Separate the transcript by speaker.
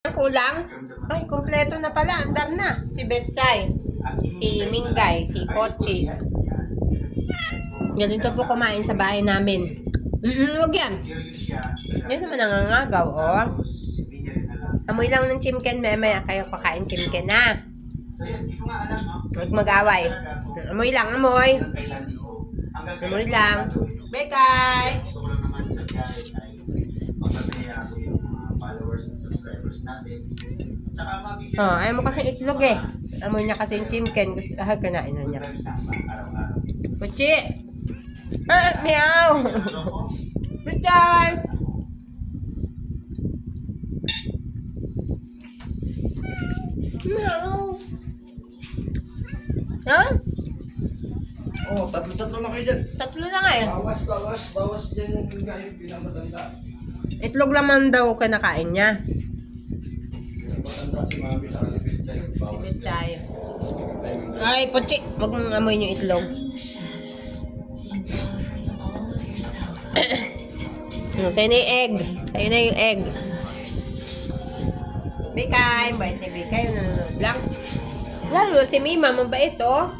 Speaker 1: Ang kulang? Ay, kompleto na pala. Andar na. Si Betchay, si Mingay, si Pochi. Ganito po kumain sa bahay namin. Huwag yan. Yan naman nangangagaw, oh. Amoy lang ng chimken, maya kayo kakain chimken na. Huwag mag-away. Amoy lang, amoy. Amoy lang. Bekay! Oh, ayaw mo kasi itlog eh. Amoy niya kasi yung chimken. Gusto, kanain na niya. Puchi! Meow! Puchay! Meow! Ha?
Speaker 2: Oh, tatlo na kayo dyan.
Speaker 1: Tatlo na nga eh.
Speaker 2: Bawas dyan yung pinakamatanda.
Speaker 1: Itlog naman daw kinakain niya.
Speaker 2: Matanda si Mami sa si Pilchay.
Speaker 1: Betchay. Ay, Puchi! Huwag mong amoy yung itlog. Sa'yo na yung egg. Sa'yo na yung egg. Bekay. Bait ni Bekay. Nanonood lang. Lalo si Mima. Mabait oh.